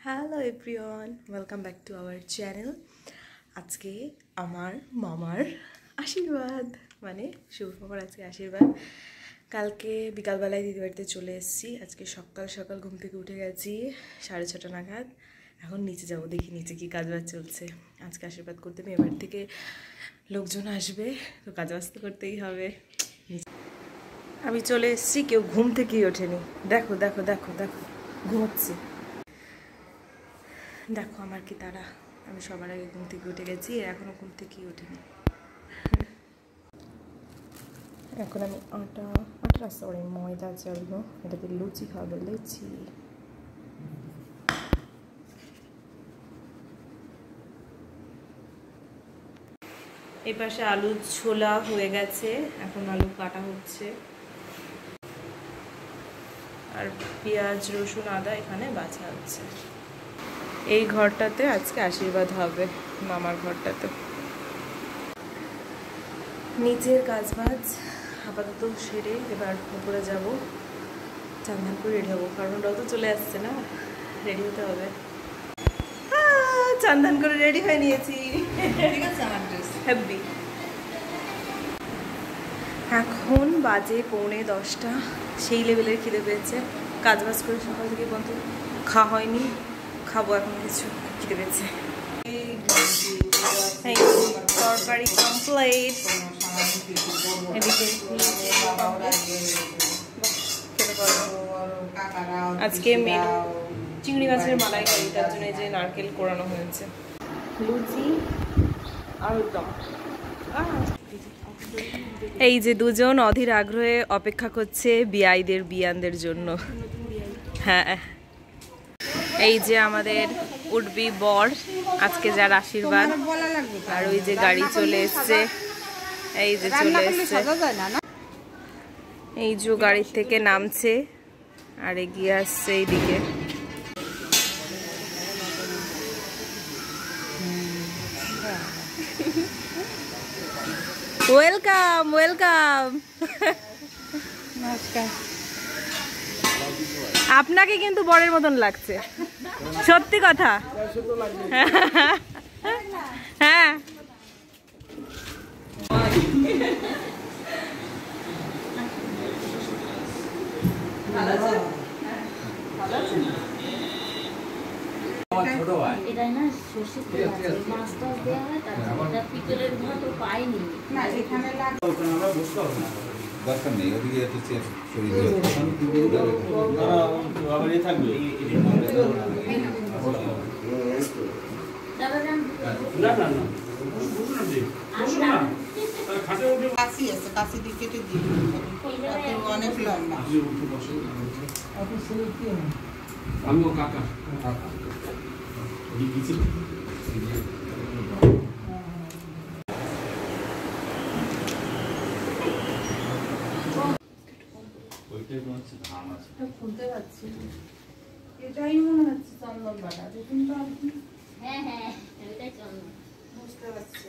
Hello everyone, welcome back to our channel. আজকে আমার মামার আশীর্বাদ, মানে শুভ মামার আজকে আশীর্বাদ। কালকে বিকালবেলায় দিদি বাড়িতে চলে এসেছি। আজকে সকাল সকাল ঘুম থেকে উঠে গেছি 6:30 নাগাদ। এখন নিচে যাব, দেখি নিচে কী কাজবাজ চলছে। আজকে আশীর্বাদ করতে মেয়ে বাড়ি থেকে লোকজন আসবে, তো কাজবাজ তো করতেই হবে। আমি চলে এসেছি, কেউ ঘুম থেকেই ওঠেনি। দেখো দেখো দেখো দেখো, ঘুমোচ্ছে। দেখো আমার কি তারা, আমি সবার আগে ঘুম থেকে উঠে গেছি, এখনো ঘুম থেকেই ওঠেনি। এখন আমি ময়দা চালবো, এটাতে লুচি খাবে, লুচি। এই পাশে আলু ছোলা হয়ে গেছে, এখন আলু কাটা হচ্ছে, আর পেঁয়াজ রসুন আদা এখানে বাছা হচ্ছে। এই ঘরটাতে আজকে আশীর্বাদ হবে, মামার ঘরটাতে। নিচের কাজবাজ আপাতত সেরে এবার উপরে যাব, চান করে রেডি হবো, কারণ ওরাও তো চলে আসছে না, রেডি হতে হবে। চান করে রেডি হয়ে নিয়েছি, ঠিক আছে আমার ড্রেস হ্যাপি। এখন বাজে 9:45, সেই লেভেলের খিদে পেয়েছে। কাজবাজ করে সকাল থেকে বন্ধু খাওয়া হয়নি, খাবো এখন কিছু, খিদে পেয়েছে। তরকারি কমপ্লিট, এদিকে আজকে চিংড়ি মাছের মালাইকারি, তার জন্য যে নারকেল কোরানো হয়েছে, লুচি আর দম। এই যে দুজন অধীর আগ্রহে অপেক্ষা করছে বিয়াইদের বিয়ানদের জন্য। হ্যাঁ, এই যে আমাদের উঠবি বর, আজকে যার আশীর্বাদ। আর ওই যে গাড়ি চলে এসছে, এই যে চলে এসছে, এই যে গাড়ির থেকে নামছে আর এগিয়ে আসছে এইদিকে। ওয়েলকাম ওয়েলকাম, নমস্কার। আপনাকে কিন্তু বরের মতন লাগছে, সত্যি কথা। হ্যাঁ, এটাই না সর্ষে তেল আছে, মাছ টাছ দেওয়া হয়, তারপরে পিতলের ঘর তো পাইনি না, এখানে দরকার নেই, ওদিকে শরীর থাকবে। কাশি আছে, কাশি দিয়ে কেটে দিই, অনেক লম্বা। আমিও কাকা খুলতে পারছি, এটাই মনে হচ্ছে চন্দন বাটা, দেখুন তো আপনি। হ্যাঁ হ্যাঁ, এটাই চন্দন, বুঝতে পারছি।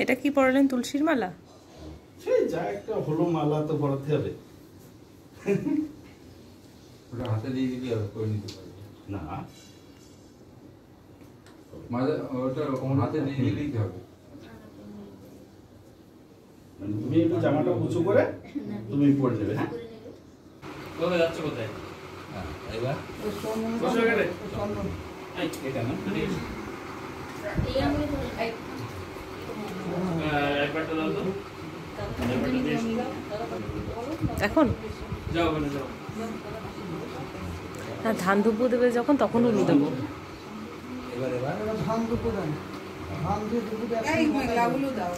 এটা কি পড়লেন, তুলসীর মালা? সেই যা একটা হলো, মালা তো পড়াতে হবে। ওটা হাতে দিয়ে দিবি, আর করে নিতে পারবি না, ওটা হাতে দিয়ে দিলেই হবে। মানে তুমি একটু জামাটা উঁচু করে তুমি পরে নেবে। হ্যাঁ, কোথায় যাচ্ছে, কোথায়? হ্যাঁ, এবার বসে গেলে এটা না এই আমি একবারটা দাও তো, এখন যাও ওখানে যাও। না, ধান ধুপো দেবে যখন, তখন উলু দেবো। এবার এই মেঘলাগুলো দাও।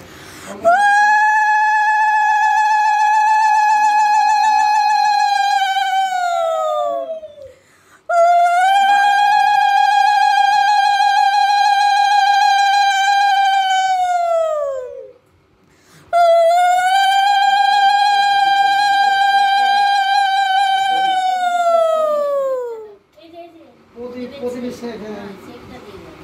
শেকটা দিয়ে দাও।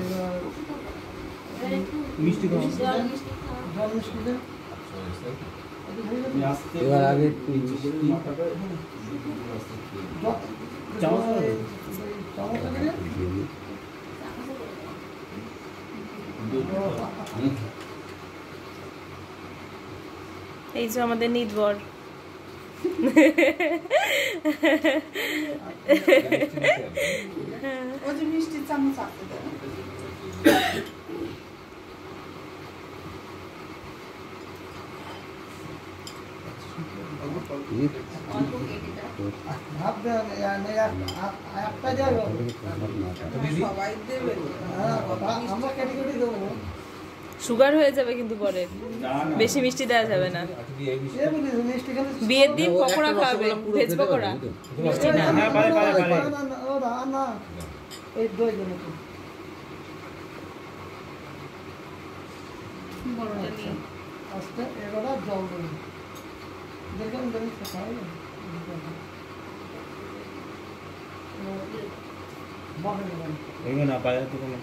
এবার একটু মিষ্টি খাও। জল মিষ্টি খাও। তুমি আস্তে এবার আগে একটু মাথাটা চামচ করে এই যে আমাদের নির্ভর ও যে মিষ্টির চামচ আছে দাও। অল্প কেটে দাও। সবাই দেবে সুগার হয়ে যাবে কিন্তু পরে, না না বেশি মিষ্টি দেওয়া যাবে না। বিয়ের দিন পকোড়া খাবে, ভেজ পকোড়া, মিষ্টি না। হ্যাঁ পারে পারে পারে বড়টা নিয়ে এগুলো না পারে তো কোনো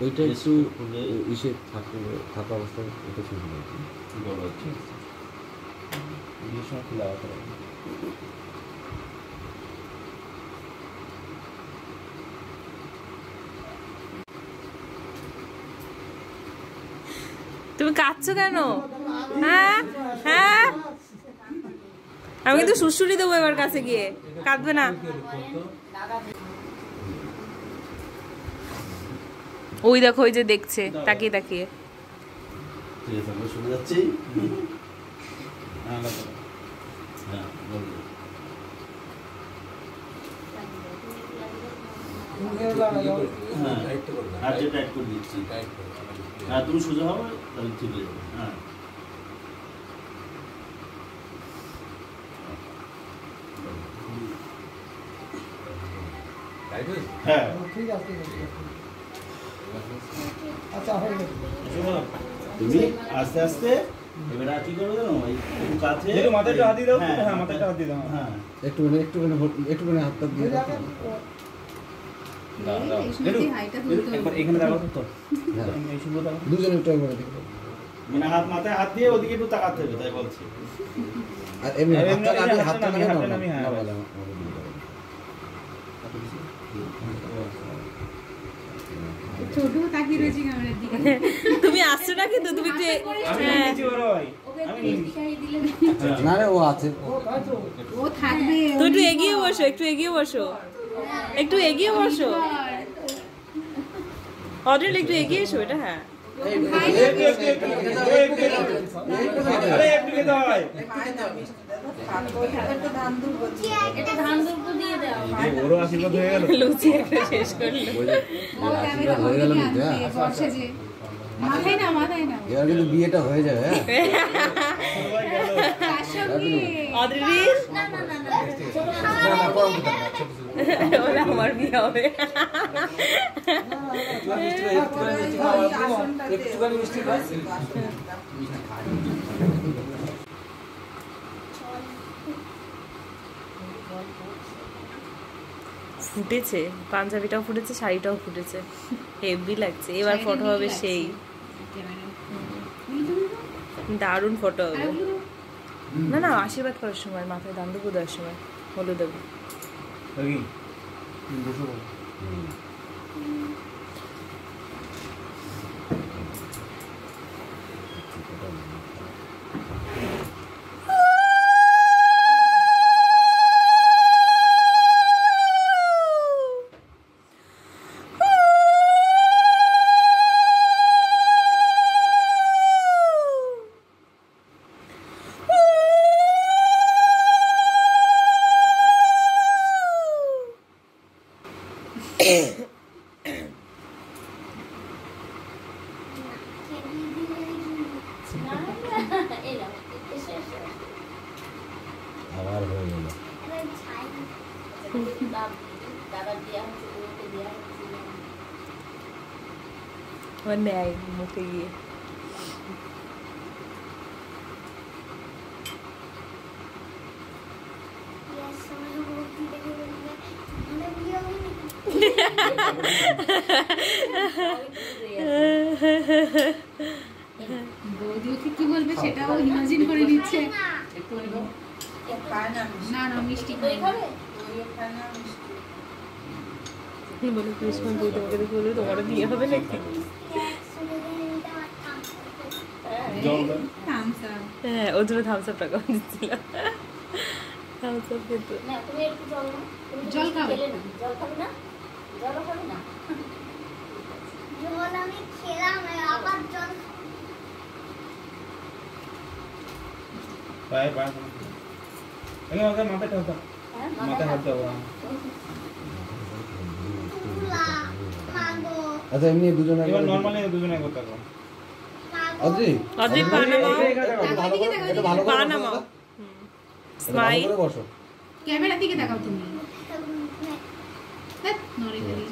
ওইটা একটু ইসে থাকা অবস্থায় এটা শুরু হয়েছে বড় হচ্ছে এই সময় খোলা আছে তুমি কাঁদছো কেন? হ্যাঁ হ্যাঁ, আমি কিন্তু সুড়সুড়ি দেবো এবার কাছে গিয়ে, কাঁদবে না। ওই দেখো, ওই যে দেখছে তাকিয়ে তাকিয়ে। ঠিক আছে আমরা শুনে যাচ্ছি হ্যাঁ হ্যাঁ বলবো হ্যাঁ আর যে টাইট করে দিচ্ছি হ্যাঁ তুমি সোজা হবে তাহলে ঠিক হয়ে যাবে হ্যাঁ হ্যাঁ তুমি আস্তে আস্তে এবার আর কি করবে জানো ভাই একটু কাছে একটু মাথায় একটু হাত দিয়ে দাও তো। হ্যাঁ মাথায় একটু হাত দিয়ে দাও। হ্যাঁ একটুখানি হাতটা দিয়ে দাও। একবার এখানে দাঁড়াও তো। হ্যাঁ, এই শুভ দাও। দুজনে একটু একবার দেখো। মানে মাথায় হাত দিয়ে ওদিকে একটু তাকাতে হবে তাই বলছি আর এমনি আর হাতটা এমনি হাতটা হাতটা নামিয়ে নামিয়ে, হ্যাঁ, নরমাল ব্যাস। ছোট তাকিয়ে রয়েছে ক্যামেরার দিকে। তুমি আসছো না কিন্তু, তুমি একটু আমি হ্যাঁ। নিচে বড় ভাই। ওকে আমি মিষ্টি খাইয়ে দিলে না রে, ও আছে। ও থাকবে। তুই একটু এগিয়ে বসো, একটু এগিয়ে বসো, একটু এগিয়ে বসো। অডিয়েন্স একটু এগিয়ে এসো, এটা হ্যাঁ। একটু আরে একটু খেতে হয়। এটা ধান দুটো দিয়ে দাও। ওরও আশীর্বাদ হয়ে গেল। লুচি একটা শেষ করলো। আশীর্বাদ হয়ে গেল না? মাথায় না, মাথায় না। এবার কিন্তু বিয়েটা হয়ে যাবে। হ্যাঁ, সবাই গেল। অদ্রিস না না না না ছোট ওরা আমার বিয়ে হবে। একটুখানি মিষ্টি খাও। ফুটেছে, পাঞ্জাবিটাও ফুটেছে, শাড়িটাও ফুটেছে, হেভি লাগছে। এবার ফটো হবে সেই দারুণ ফটো হবে। না না, আশীর্বাদ করার সময়, মাথায় দান দেবো দেওয়ার সময়, হলুদ দেবো। দেখি বসো বলো। এই নাও, এসো, এসো, এসো। আবার হয়ে গেল। দাদা দেওয়া হচ্ছে, ওকে দেওয়া হচ্ছে। আমার নেয় মুখে গিয়ে। বৌদি ওকে কি বলবে সেটাও ইমাজিন করে নিচ্ছে। খায় না না না মিষ্টি দই খাবে। দইও খায় না মিষ্টি। বলে কৃষ্ণ বই তোমাকে দেখে বলবে তোমারও বিয়ে হবে নাকি? Thums Up. হ্যাঁ, ওর জন্য থামস আপ টাকা দিচ্ছিল। থামস আপ খেত। না তুমি একটু জল নাও। তুমি জল খাবে? খেলে না। জল খাবে না? জলও খাবে না? জল আমি খেলাম আবার জল পায়ে পায়ে এখানে ওকে মাথাটা দাও, হ্যাঁ, মাথায় হাত দাও। তুলা মাগো আচ্ছা এমনি দুজনে এবার নরমালি দুজনে করতে থাকো। মাগো অদ্রি অদ্রি পা নামাও। একটু ভালো করে একটু ভালো করে পা বসো নামাও। দাদা। স্মাইল। একটু ভালো করে বসো। ক্যামেরার দিকে তাকাও তুমি। ধ্যাৎ, নড়ে গেলি।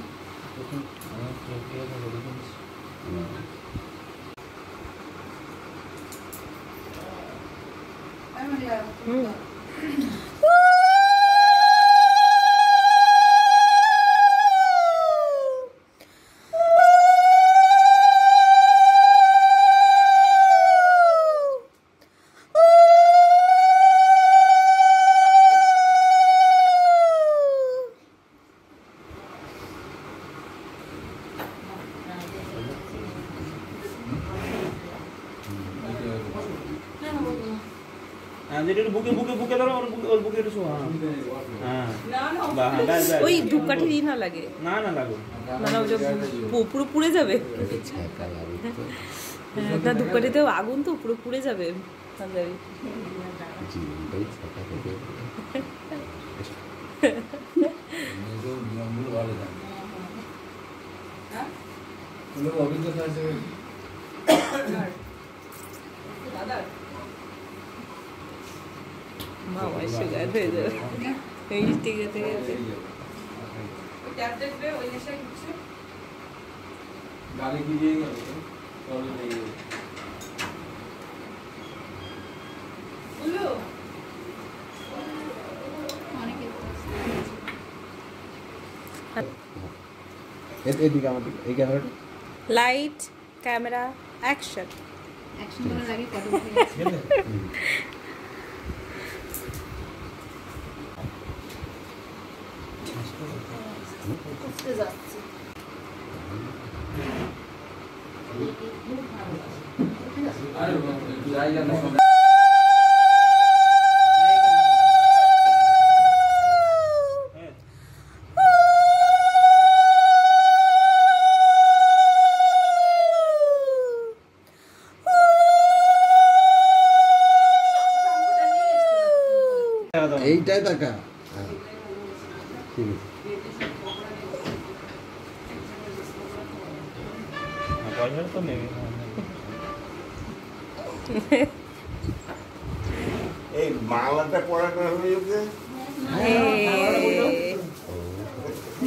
হ্যাঁ, যেটা একটু বুকে বুকে বুকে ধরো, ওর বুকে একটু শোয়া। হ্যাঁ বাহ, হ্যাঁ, ব্যাস, ব্যাস। ওই ধূপকাঠি দিই না লাগে, না না লাগো। মানে ওই যে পুরো পুড়ে যাবে। ছ্যাঁকা লাগে তো। হ্যাঁ, না ধূপকাঠিতেও আগুন তো পুরো পুড়ে যাবে পাঞ্জাবি। জীবনটাই ছ্যাঁকা থেকে। মামা সুগার হয়ে যাবে এই ঠিক আছে গেছে। ট্যাবলেট রে ওই নেশা কিছু গাড়ি কি দিয়ে গেল চলে নেই বলো অনেকে এদিকে আমার দিকে, এই ক্যামেরাটা লাইট ক্যামেরা অ্যাকশন। অ্যাকশন করার আগে কত উঠে গেছে। উঠতে যাচ্ছে। আরে জায়গা না এইটাই টাকা। হ্যাঁ, ঠিক আছে। পয়সা তো নেবে। এই বাংলাটা পড়াটা হয়ে গেছে।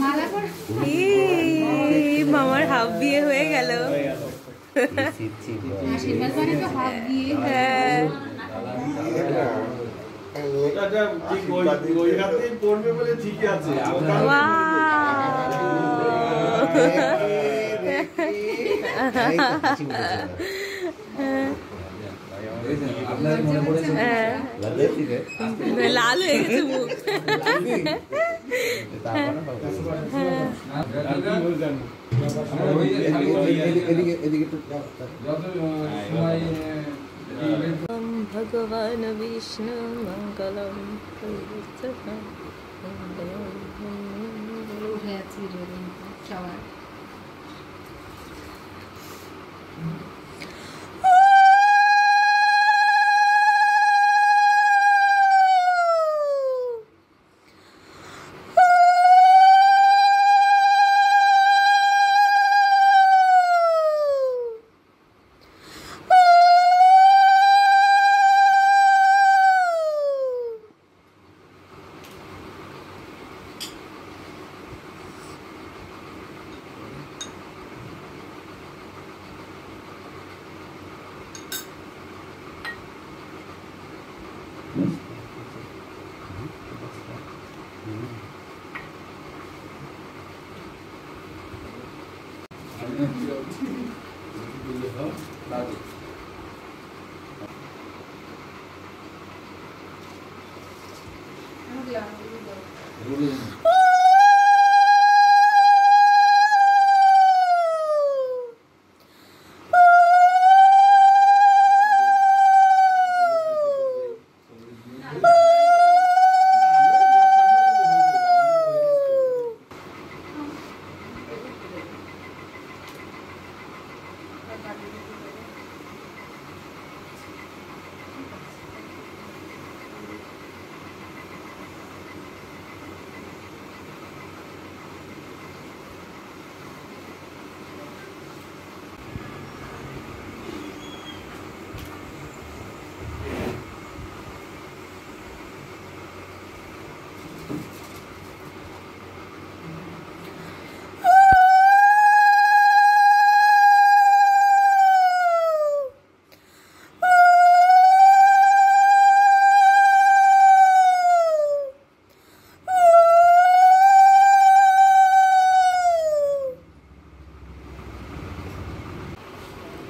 মালা পর মামার হাফ বিয়ে হয়ে গেল। আশীর্বাদ মানে তো হাত দিয়ে হ্যাঁ, এটা ঠিক ওই হাতে পড়বে বলে ঠিকই আছে। আপনার মনে পড়েছে? হ্যাঁ, লালদিকে? লাল হয়ে গেছে মুখ। এদিকে একটু ভগবান বিষ্ণু মঙ্গলম উঠে যাচ্ছি সবার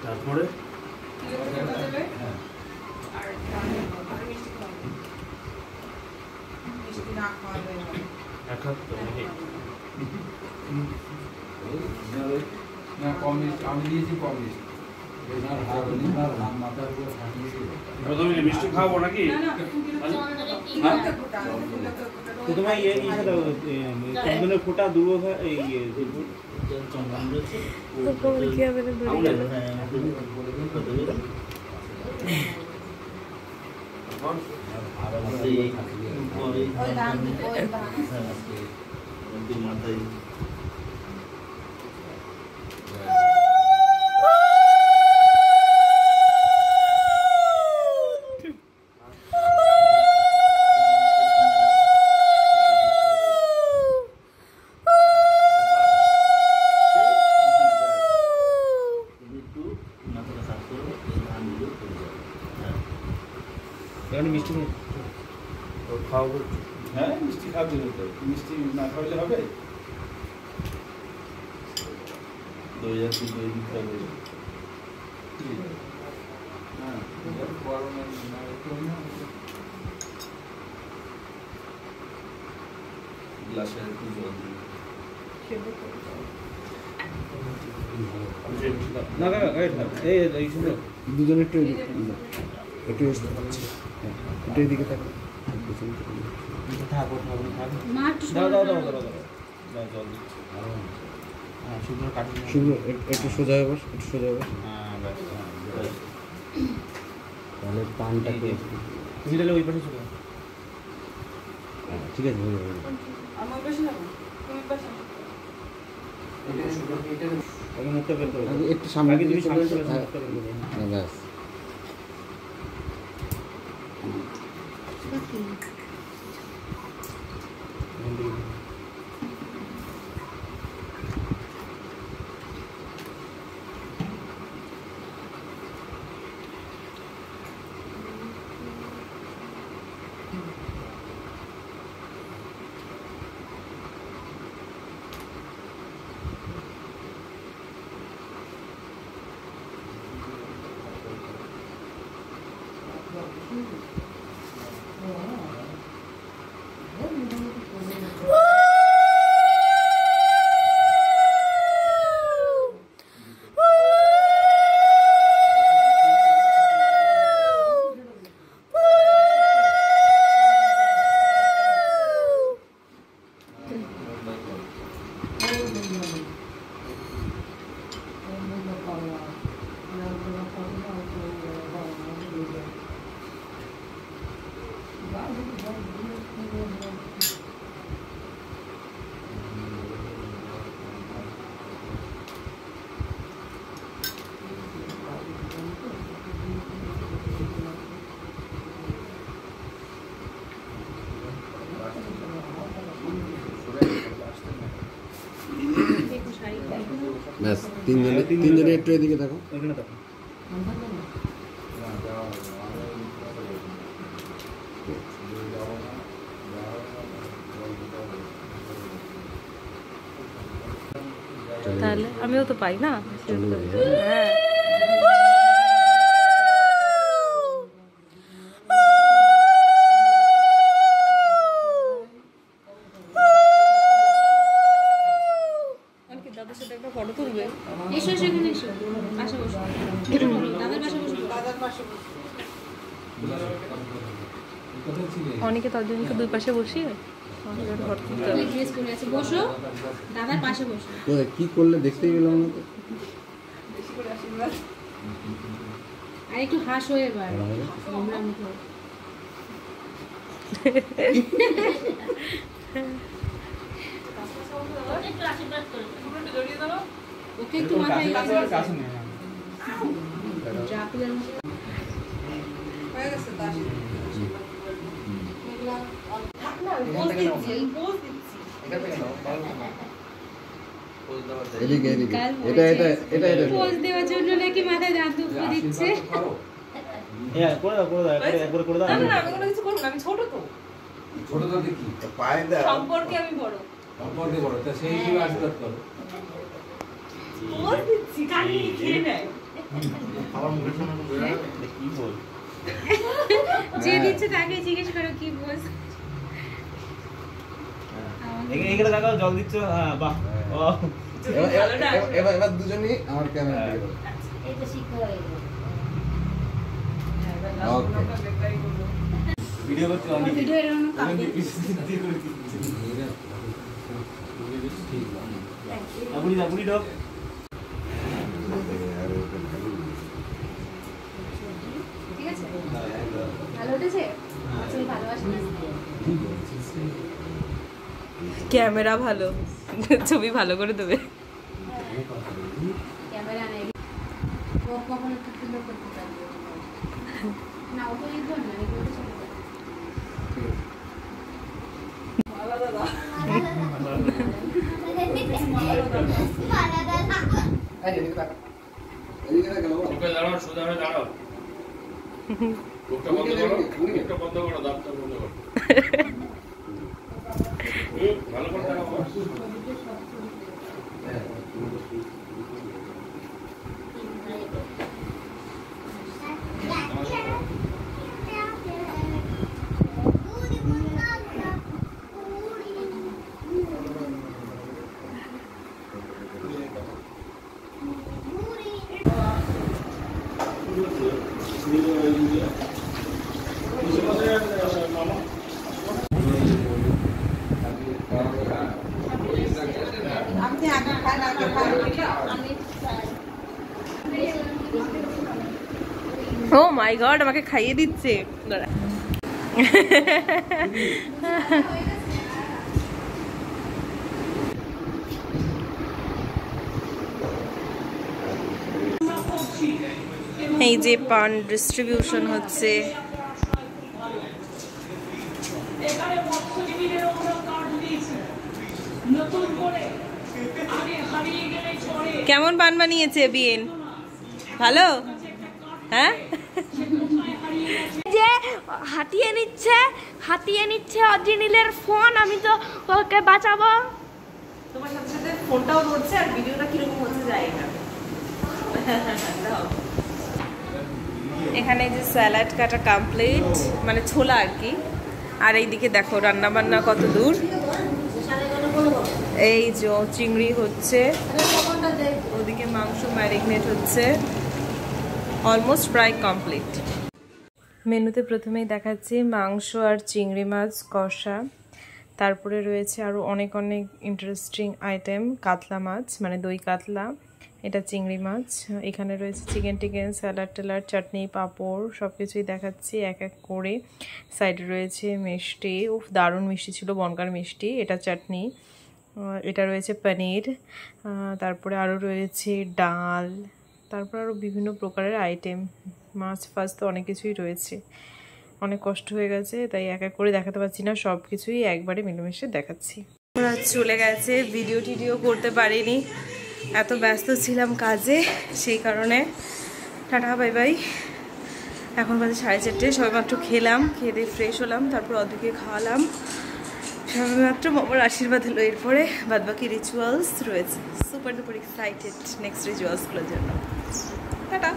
তারপরে না কম আমি দিয়েছি কম মিষ্টি প্রথমে মিষ্টি খাওয়াবো নাকি প্রথমে চন্দনের ফোঁটা দুটো চন্দন রয়েছে কি হবে না মাথায় মিষ্টি খাওয়াবো। হ্যাঁ মিষ্টি খাওয়াতে হবে, মিষ্টি না খাওয়ালে হবে? দই আছে, দই দিতে হবে। হ্যাঁ গ্লাসে একটু জল দিই। না কাকা এই শুনো দুজনে একটু একটু একটু এদিকে থাকো। থাকো দাও জল দিচ্ছি। হ্যাঁ শুধু কাটি শুধু একটু সোজা হয়ে বস, একটু সোজা হয়ে বস। হ্যাঁ ব্যাস তাহলে পানটাকে তুমি তাহলে ওই পাশে চলে যাও। ঠিক আছে হয়ে যাবে। আমার পাশে না তুমি পাশে আগে মুখটা বের করো। একটু সামনে আগে তুমি সামনে চলে হ্যাঁ, যাও, মুখটা বের করো। হ্যাঁ, ব্যাস। ব্যাস তিনজনে একটু এদিকে থাকো। ওইখানে থাকো। তাহলে আমিও তো পাই না। হ্যাঁ পাশে বসে। অনেকে তর্জনকে দুই পাশে বসিয়ে তুমি ড্রেস পরে আছে, বসো দাদার পাশে বসো। কোথায় কি করলে দেখতেই পেলাম না তো। আর একটু হাসো এবার, আমরা মুখে। ওকে একটু মাথায় কাছে নেই জাকুলের মতো হয়ে গেছে তো আসি এগুলা এদিকে এদিকে এটা এটা এটা এটা পোজ দেওয়ার জন্য নাকি মাথায় দাঁত উপরে দিচ্ছে। হ্যাঁ করে দাও করে দাও না না আমি কোনো কিছু করব না, আমি ছোট তো ছোট তো দেখি পায়ে দেয় সম্পর্কে আমি বড় সম্পর্কে বড় তা সেই হিসেবে আশীর্বাদ করো পোজ দিচ্ছি কানে খেয়ে নেয় আমার মুখের সামনে কি বল যে দিচ্ছে তাকে জিজ্ঞেস করো কি পোজ। এখানে দেখাও জল দিচ্ছ। হ্যাঁ বাহ এবার দুজনেই আমার ক্যামেরা দিকে দাও। এটা শিখো হয়ে গেল। ওকে ভিডিও করতে অনেক ভিডিও এর অন্য কাপে বুড়ি ডক ঠিক আছে, ভালো উঠেছে। তুমি ভালোবাসি না ক্যামেরা ভালো, ছবি ভালো করে দেবে। ক্যামেরা নেই, ও কখনো একটু সুন্দর করতে পারবে না। ও তো এই ধর না, এই ধর ছোট মুখে দাঁড়াও, সোজা হয়ে দাঁড়াও। মুখটা বন্ধ করো, মুখটা বন্ধ করো, দাঁতটা বন্ধ করো। ভালো করে তাকাও। আপনি আগে খান আগে খান ও মাই গড, আমাকে খাইয়ে দিচ্ছে। দাঁড়া। এই যে পান ডিস্ট্রিবিউশন হচ্ছে। কেমন পান বানিয়েছে বিয়েন? ভালো? হ্যাঁ যে হাতিয়ে নিচ্ছে অরিজিনালের ফোন, আমি তো ওকে বাঁচাবো। তোমার সাথে সাথে ফোনটাও ধরছে আর ভিডিওটা কিরকম হচ্ছে যায় না। এখানে যে স্যালাড কাটা কমপ্লিট, মানে ছোলা আর কি। আর এইদিকে দেখো রান্না বান্না কত দূর। এই যে চিংড়ি হচ্ছে, ওদিকে মাংস ম্যারিনেট হচ্ছে, অলমোস্ট প্রায় কমপ্লিট। মেনুতে প্রথমেই দেখাচ্ছি মাংস আর চিংড়ি মাছ কষা, তারপরে রয়েছে আরও অনেক অনেক ইন্টারেস্টিং আইটেম। কাতলা মাছ, মানে দই কাতলা, এটা চিংড়ি মাছ, এখানে রয়েছে চিকেন টিকেন, স্যালাড টেলাড, চাটনি, পাঁপড়, সব কিছুই দেখাচ্ছি এক এক করে। সাইডে রয়েছে মিষ্টি, দারুণ মিষ্টি ছিল, বনগাঁর মিষ্টি, এটা চাটনি, এটা রয়েছে পনির, তারপরে আরও রয়েছে ডাল, তারপর আরও বিভিন্ন প্রকারের আইটেম, মাছ ফাছ তো অনেক কিছুই রয়েছে। অনেক কষ্ট হয়ে গেছে তাই এক এক করে দেখাতে পারছি না, সব কিছুই একবারে মিলেমিশে দেখাচ্ছি। চলে গেছে, ভিডিও টিডিও করতে পারিনি, এত ব্যস্ত ছিলাম কাজে, সেই কারণে টাটা বাই বাই। এখন বাজে 4:30, সবেমাত্র খেলাম, খেয়ে দিয়ে ফ্রেশ হলাম, তারপর অদিকে খাওয়ালাম, সবেমাত্র মামার আশীর্বাদ হলো। এরপরে বাদবাকি রিচুয়ালস রয়েছে। সুপার ডুপার এক্সাইটেড নেক্সট রিচুয়ালসগুলোর জন্য। টাটা।